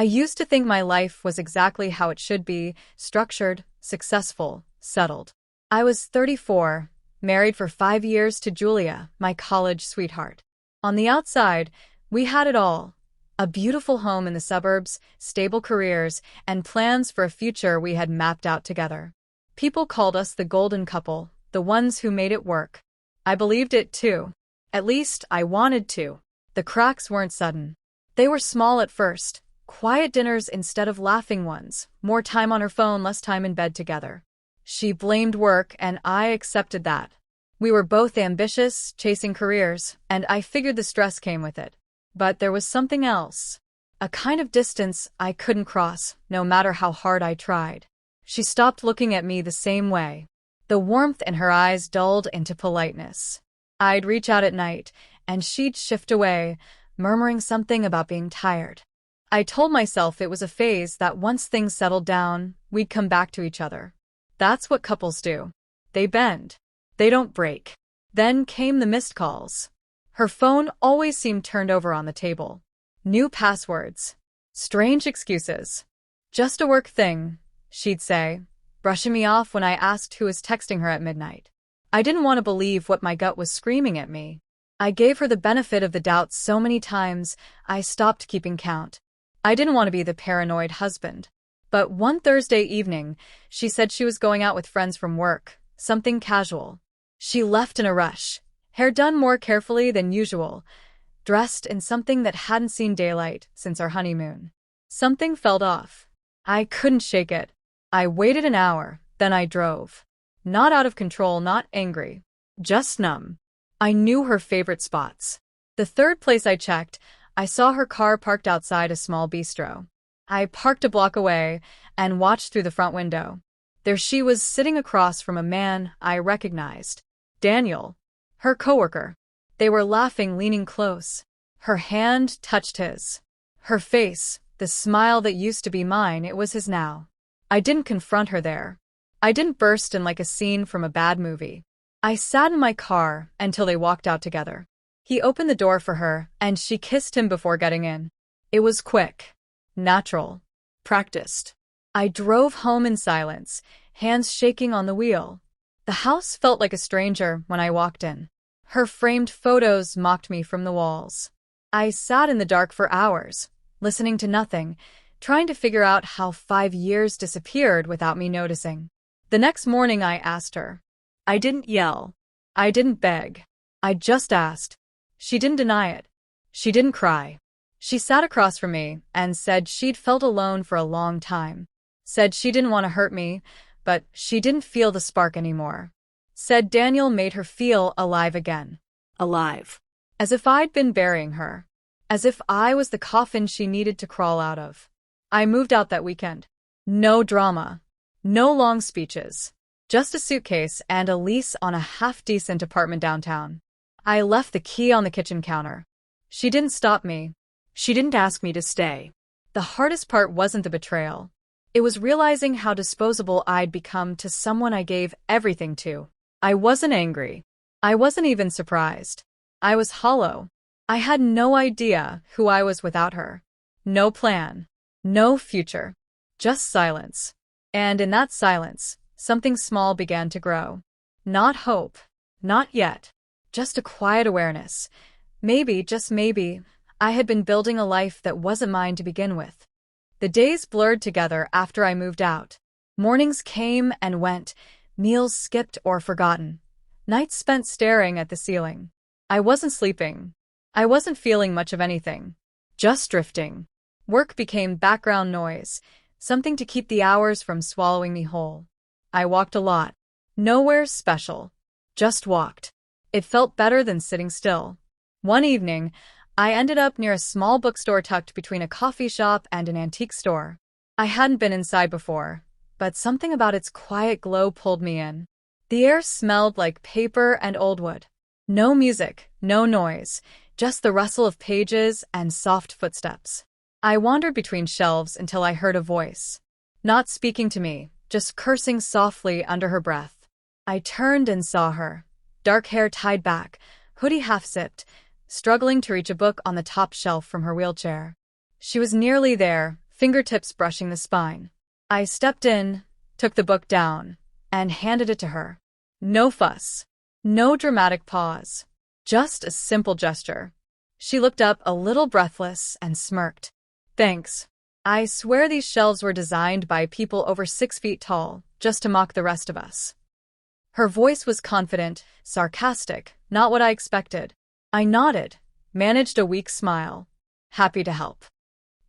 I used to think my life was exactly how it should be, structured, successful, settled. I was 34, married for 5 years to Julia, my college sweetheart. On the outside, we had it all. A beautiful home in the suburbs, stable careers, and plans for a future we had mapped out together. People called us the golden couple, the ones who made it work. I believed it too. At least, I wanted to. The cracks weren't sudden. They were small at first. Quiet dinners instead of laughing ones, more time on her phone, less time in bed together. She blamed work, and I accepted that. We were both ambitious, chasing careers, and I figured the stress came with it. But there was something else. A kind of distance I couldn't cross, no matter how hard I tried. She stopped looking at me the same way. The warmth in her eyes dulled into politeness. I'd reach out at night, and she'd shift away, murmuring something about being tired. I told myself it was a phase, that once things settled down, we'd come back to each other. That's what couples do. They bend. They don't break. Then came the missed calls. Her phone always seemed turned over on the table. New passwords. Strange excuses. Just a work thing, she'd say, brushing me off when I asked who was texting her at midnight. I didn't want to believe what my gut was screaming at me. I gave her the benefit of the doubt so many times, I stopped keeping count. I didn't want to be the paranoid husband. But one Thursday evening, she said she was going out with friends from work, something casual. She left in a rush, hair done more carefully than usual, dressed in something that hadn't seen daylight since our honeymoon. Something felt off. I couldn't shake it. I waited an hour, then I drove. Not out of control, not angry. Just numb. I knew her favorite spots. The third place I checked, I saw her car parked outside a small bistro. I parked a block away and watched through the front window. There she was, sitting across from a man I recognized. Daniel, her coworker. They were laughing, leaning close. Her hand touched his. Her face, the smile that used to be mine, it was his now. I didn't confront her there. I didn't burst in like a scene from a bad movie. I sat in my car until they walked out together. He opened the door for her, and she kissed him before getting in. It was quick, natural, practiced. I drove home in silence, hands shaking on the wheel. The house felt like a stranger when I walked in. Her framed photos mocked me from the walls. I sat in the dark for hours, listening to nothing, trying to figure out how 5 years disappeared without me noticing. The next morning I asked her. I didn't yell. I didn't beg. I just asked. She didn't deny it. She didn't cry. She sat across from me and said she'd felt alone for a long time. Said she didn't want to hurt me, but she didn't feel the spark anymore. Said Daniel made her feel alive again. Alive. As if I'd been burying her. As if I was the coffin she needed to crawl out of. I moved out that weekend. No drama. No long speeches. Just a suitcase and a lease on a half-decent apartment downtown. I left the key on the kitchen counter. She didn't stop me. She didn't ask me to stay. The hardest part wasn't the betrayal. It was realizing how disposable I'd become to someone I gave everything to. I wasn't angry. I wasn't even surprised. I was hollow. I had no idea who I was without her. No plan. No future. Just silence. And in that silence, something small began to grow. Not hope. Not yet. Just a quiet awareness. Maybe, just maybe, I had been building a life that wasn't mine to begin with. The days blurred together after I moved out. Mornings came and went, meals skipped or forgotten. Nights spent staring at the ceiling. I wasn't sleeping. I wasn't feeling much of anything. Just drifting. Work became background noise, something to keep the hours from swallowing me whole. I walked a lot. Nowhere special. Just walked. It felt better than sitting still. One evening, I ended up near a small bookstore tucked between a coffee shop and an antique store. I hadn't been inside before, but something about its quiet glow pulled me in. The air smelled like paper and old wood. No music, no noise, just the rustle of pages and soft footsteps. I wandered between shelves until I heard a voice. Not speaking to me, just cursing softly under her breath. I turned and saw her. Dark hair tied back, hoodie half-zipped, struggling to reach a book on the top shelf from her wheelchair. She was nearly there, fingertips brushing the spine. I stepped in, took the book down, and handed it to her. No fuss. No dramatic pause. Just a simple gesture. She looked up a little breathless and smirked. Thanks. I swear these shelves were designed by people over 6 feet tall, just to mock the rest of us. Her voice was confident, sarcastic, not what I expected. I nodded, managed a weak smile. Happy to help.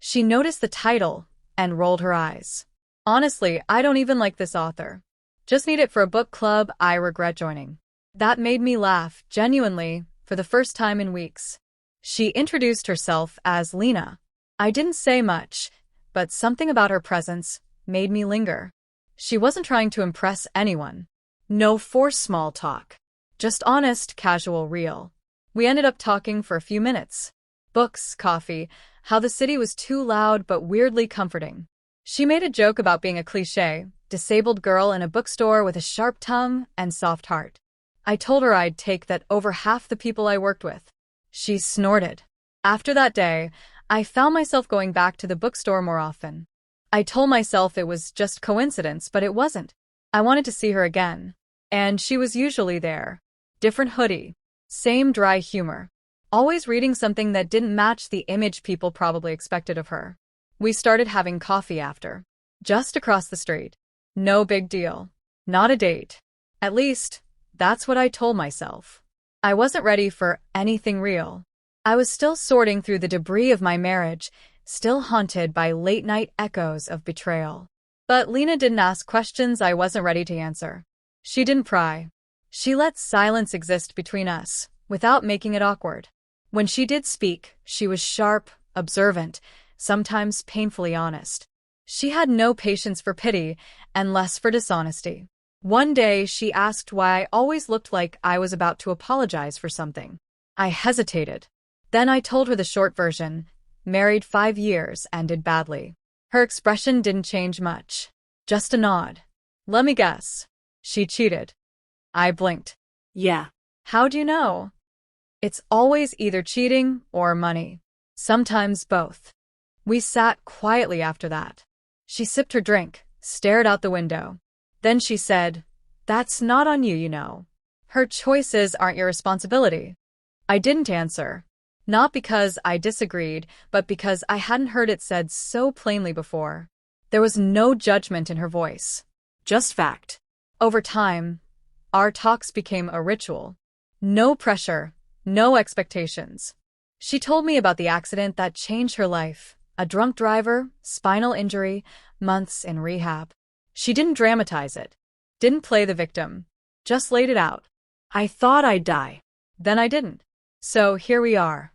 She noticed the title and rolled her eyes. Honestly, I don't even like this author. Just need it for a book club I regret joining. That made me laugh, genuinely, for the first time in weeks. She introduced herself as Lena. I didn't say much, but something about her presence made me linger. She wasn't trying to impress anyone. No forced small talk. Just honest, casual, real. We ended up talking for a few minutes. Books, coffee, how the city was too loud but weirdly comforting. She made a joke about being a cliché, disabled girl in a bookstore with a sharp tongue and soft heart. I told her I'd take that over half the people I worked with. She snorted. After that day, I found myself going back to the bookstore more often. I told myself it was just coincidence, but it wasn't. I wanted to see her again. And she was usually there. Different hoodie. Same dry humor. Always reading something that didn't match the image people probably expected of her. We started having coffee after. Just across the street. No big deal. Not a date. At least, that's what I told myself. I wasn't ready for anything real. I was still sorting through the debris of my marriage, still haunted by late-night echoes of betrayal. But Lena didn't ask questions I wasn't ready to answer. She didn't pry. She let silence exist between us, without making it awkward. When she did speak, she was sharp, observant, sometimes painfully honest. She had no patience for pity, and less for dishonesty. One day, she asked why I always looked like I was about to apologize for something. I hesitated. Then I told her the short version, married 5 years, ended badly. Her expression didn't change much. Just a nod. Let me guess. She cheated. I blinked. Yeah. How'd you know? It's always either cheating or money. Sometimes both. We sat quietly after that. She sipped her drink, stared out the window. Then she said, "That's not on you, you know. Her choices aren't your responsibility." I didn't answer. Not because I disagreed, but because I hadn't heard it said so plainly before. There was no judgment in her voice. Just fact. Over time, our talks became a ritual. No pressure, no expectations. She told me about the accident that changed her life. A drunk driver, spinal injury, months in rehab. She didn't dramatize it. Didn't play the victim. Just laid it out. I thought I'd die. Then I didn't. So here we are.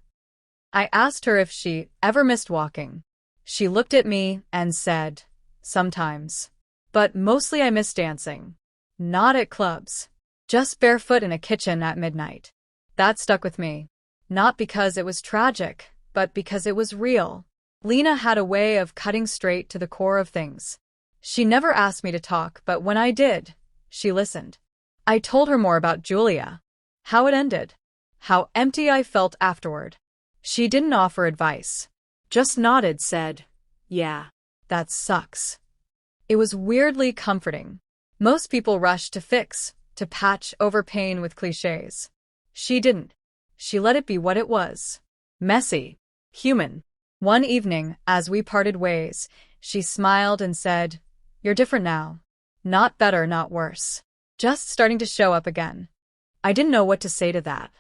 I asked her if she ever missed walking. She looked at me and said, "Sometimes. But mostly I miss dancing. Not at clubs. Just barefoot in a kitchen at midnight." That stuck with me. Not because it was tragic, but because it was real. Lena had a way of cutting straight to the core of things. She never asked me to talk, but when I did, she listened. I told her more about Julia. How it ended. How empty I felt afterward. She didn't offer advice. Just nodded, said, "Yeah, that sucks." It was weirdly comforting. Most people rush to fix, to patch over pain with cliches. She didn't. She let it be what it was. Messy. Human. One evening, as we parted ways, she smiled and said, "You're different now. Not better, not worse. Just starting to show up again." I didn't know what to say to that.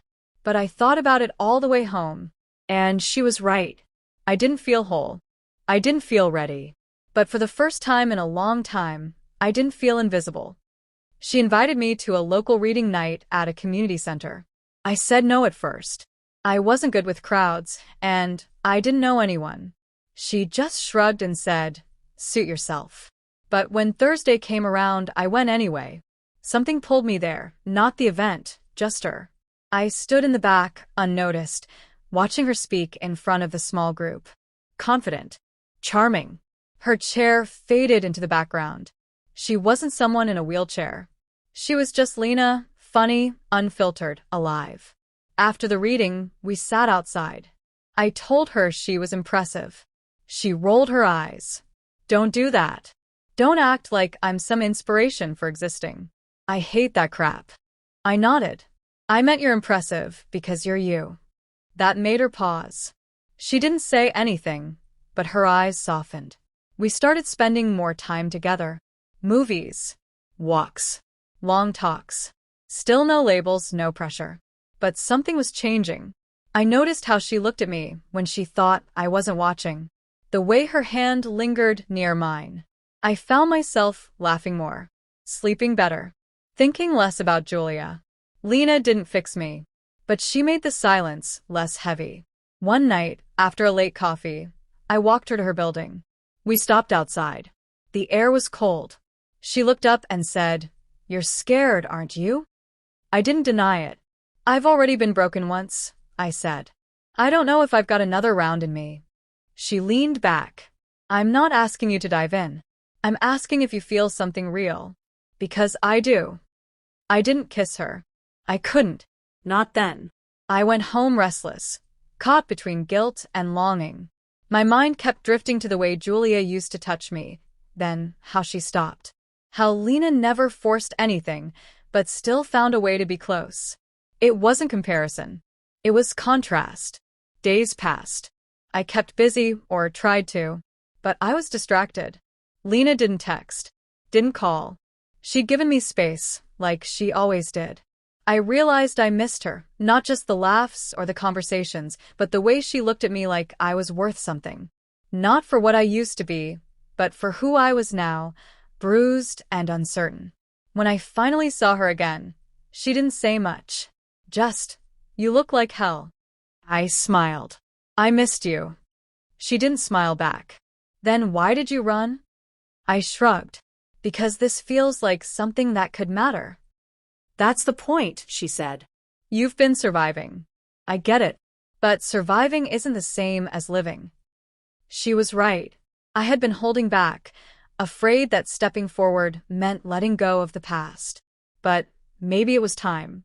But I thought about it all the way home. And she was right. I didn't feel whole. I didn't feel ready. But for the first time in a long time, I didn't feel invisible. She invited me to a local reading night at a community center. I said no at first. I wasn't good with crowds, and I didn't know anyone. She just shrugged and said, "Suit yourself." But when Thursday came around, I went anyway. Something pulled me there, not the event, just her. I stood in the back, unnoticed, watching her speak in front of the small group. Confident. Charming. Her chair faded into the background. She wasn't someone in a wheelchair. She was just Lena, funny, unfiltered, alive. After the reading, we sat outside. I told her she was impressive. She rolled her eyes. Don't do that. Don't act like I'm some inspiration for existing. I hate that crap. I nodded. I meant you're impressive because you're you. That made her pause. She didn't say anything, but her eyes softened. We started spending more time together. Movies, walks, long talks. Still no labels, no pressure. But something was changing. I noticed how she looked at me when she thought I wasn't watching. The way her hand lingered near mine. I found myself laughing more, sleeping better, thinking less about Julia. Lena didn't fix me, but she made the silence less heavy. One night, after a late coffee, I walked her to her building. We stopped outside. The air was cold. She looked up and said, "You're scared, aren't you?" I didn't deny it. "I've already been broken once," I said. "I don't know if I've got another round in me." She leaned back. "I'm not asking you to dive in. I'm asking if you feel something real. Because I do." I didn't kiss her. I couldn't. Not then. I went home restless, caught between guilt and longing. My mind kept drifting to the way Julia used to touch me, then how she stopped. How Lena never forced anything, but still found a way to be close. It wasn't comparison. It was contrast. Days passed. I kept busy, or tried to, but I was distracted. Lena didn't text, didn't call. She'd given me space, like she always did. I realized I missed her, not just the laughs or the conversations, but the way she looked at me like I was worth something. Not for what I used to be, but for who I was now, bruised and uncertain. When I finally saw her again, she didn't say much. Just, "You look like hell." I smiled. "I missed you." She didn't smile back. "Then why did you run?" I shrugged. "Because this feels like something that could matter." "That's the point," she said. "You've been surviving." "I get it. But surviving isn't the same as living." She was right. I had been holding back, afraid that stepping forward meant letting go of the past. But maybe it was time.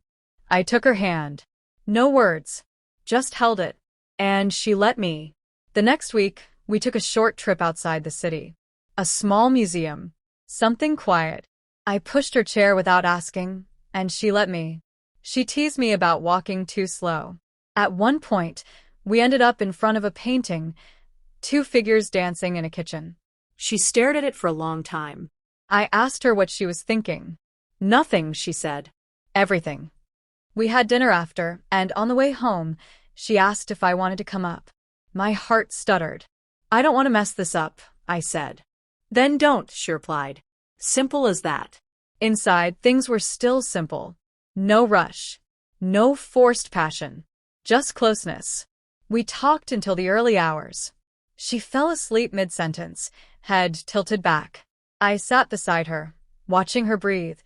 I took her hand. No words. Just held it. And she let me. The next week, we took a short trip outside the city. A small museum. Something quiet. I pushed her chair without asking, and she let me. She teased me about walking too slow. At one point, we ended up in front of a painting, two figures dancing in a kitchen. She stared at it for a long time. I asked her what she was thinking. "Nothing," she said. "Everything." We had dinner after, and on the way home, she asked if I wanted to come up. My heart stuttered. "I don't want to mess this up," I said. "Then don't," she replied. Simple as that. Inside, things were still simple. No rush. No forced passion. Just closeness. We talked until the early hours. She fell asleep mid-sentence, head tilted back. I sat beside her, watching her breathe,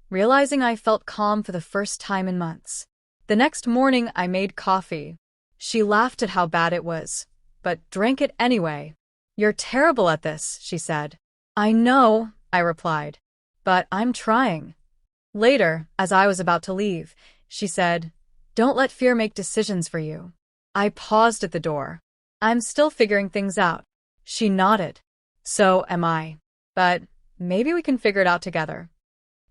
realizing I felt calm for the first time in months. The next morning, I made coffee. She laughed at how bad it was, but drank it anyway. "You're terrible at this," she said. "I know," I replied, "but I'm trying." Later, as I was about to leave, she said, "Don't let fear make decisions for you." I paused at the door. "I'm still figuring things out." She nodded. "So am I. But maybe we can figure it out together."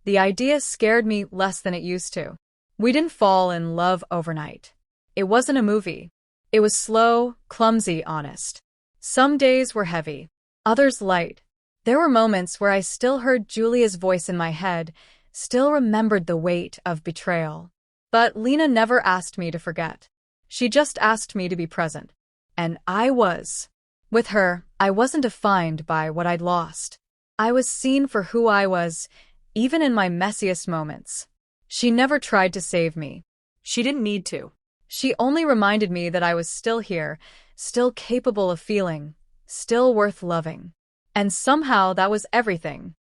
The idea scared me less than it used to. We didn't fall in love overnight. It wasn't a movie. It was slow, clumsy, honest. Some days were heavy, others light. There were moments where I still heard Julia's voice in my head, still remembered the weight of betrayal. But Lena never asked me to forget. She just asked me to be present. And I was. With her, I wasn't defined by what I'd lost. I was seen for who I was, even in my messiest moments. She never tried to save me. She didn't need to. She only reminded me that I was still here, still capable of feeling, still worth loving. And somehow that was everything.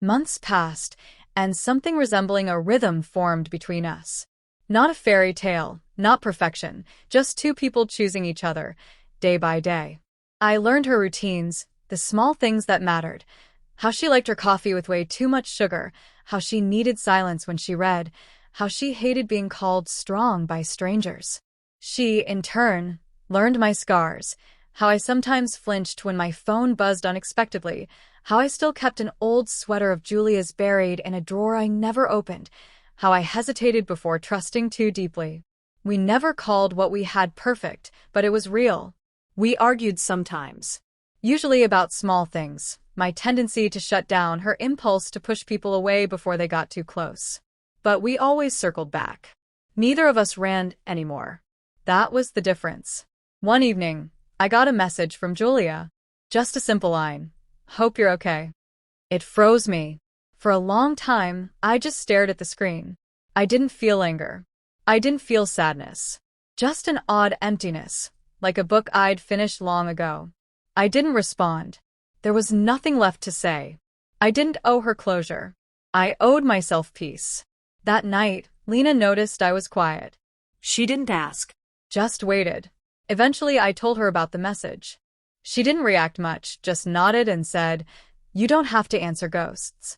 Months passed, and something resembling a rhythm formed between us. Not a fairy tale, not perfection, just two people choosing each other, day by day. I learned her routines, the small things that mattered. How she liked her coffee with way too much sugar, how she needed silence when she read, how she hated being called strong by strangers. She, in turn, learned my scars, how I sometimes flinched when my phone buzzed unexpectedly, how I still kept an old sweater of Julia's buried in a drawer I never opened, how I hesitated before trusting too deeply. We never called what we had perfect, but it was real. We argued sometimes. Usually about small things, my tendency to shut down, her impulse to push people away before they got too close. But we always circled back. Neither of us ran anymore. That was the difference. One evening, I got a message from Julia. Just a simple line. Hope you're okay. It froze me. For a long time, I just stared at the screen. I didn't feel anger. I didn't feel sadness. Just an odd emptiness, like a book I'd finished long ago. I didn't respond. There was nothing left to say. I didn't owe her closure. I owed myself peace. That night, Lena noticed I was quiet. She didn't ask. Just waited. Eventually, I told her about the message. She didn't react much, just nodded and said, "You don't have to answer ghosts."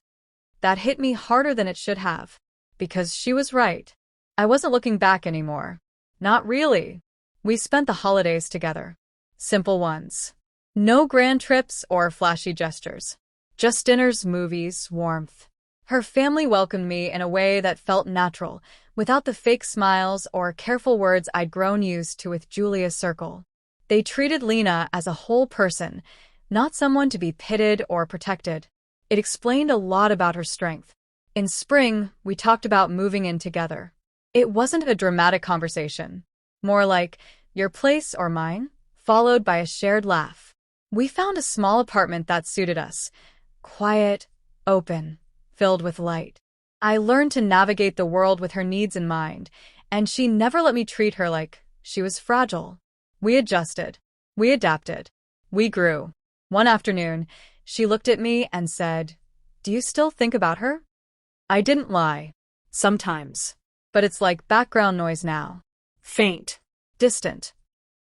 That hit me harder than it should have. Because she was right. I wasn't looking back anymore. Not really. We spent the holidays together. Simple ones. No grand trips or flashy gestures. Just dinners, movies, warmth. Her family welcomed me in a way that felt natural, without the fake smiles or careful words I'd grown used to with Julia's circle. They treated Lena as a whole person, not someone to be pitied or protected. It explained a lot about her strength. In spring, we talked about moving in together. It wasn't a dramatic conversation. More like, your place or mine, followed by a shared laugh. We found a small apartment that suited us. Quiet, open, filled with light. I learned to navigate the world with her needs in mind, and she never let me treat her like she was fragile. We adjusted. We adapted. We grew. One afternoon, she looked at me and said, "Do you still think about her?" I didn't lie. Sometimes. But it's like background noise now. Faint. Distant.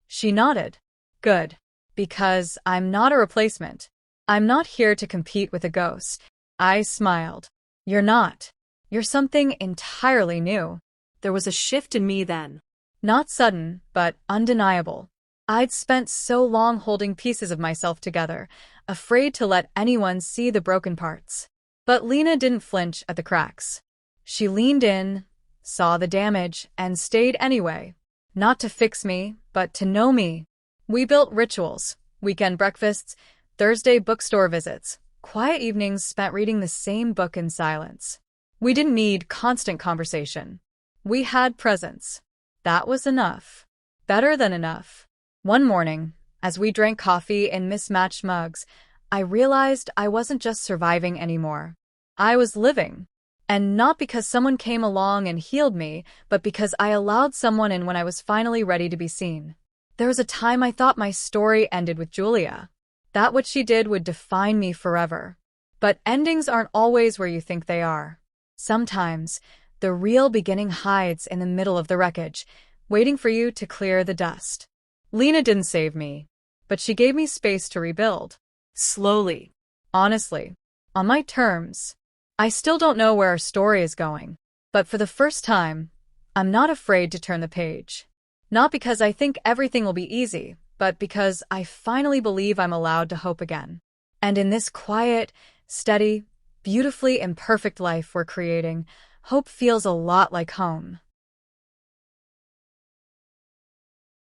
She nodded. Good. Because I'm not a replacement. I'm not here to compete with a ghost. I smiled. You're not. You're something entirely new. There was a shift in me then. Not sudden, but undeniable. I'd spent so long holding pieces of myself together, afraid to let anyone see the broken parts. But Lena didn't flinch at the cracks. She leaned in, saw the damage, and stayed anyway. Not to fix me, but to know me. We built rituals, weekend breakfasts, Thursday bookstore visits, quiet evenings spent reading the same book in silence. We didn't need constant conversation. We had presence. That was enough. Better than enough. One morning, as we drank coffee in mismatched mugs, I realized I wasn't just surviving anymore. I was living. And not because someone came along and healed me, but because I allowed someone in when I was finally ready to be seen. There was a time I thought my story ended with Julia. That what she did would define me forever. But endings aren't always where you think they are. Sometimes, the real beginning hides in the middle of the wreckage, waiting for you to clear the dust. Lena didn't save me, but she gave me space to rebuild. Slowly. Honestly. On my terms. I still don't know where our story is going, but for the first time, I'm not afraid to turn the page. Not because I think everything will be easy, but because I finally believe I'm allowed to hope again. And in this quiet, steady, beautifully imperfect life we're creating, hope feels a lot like home.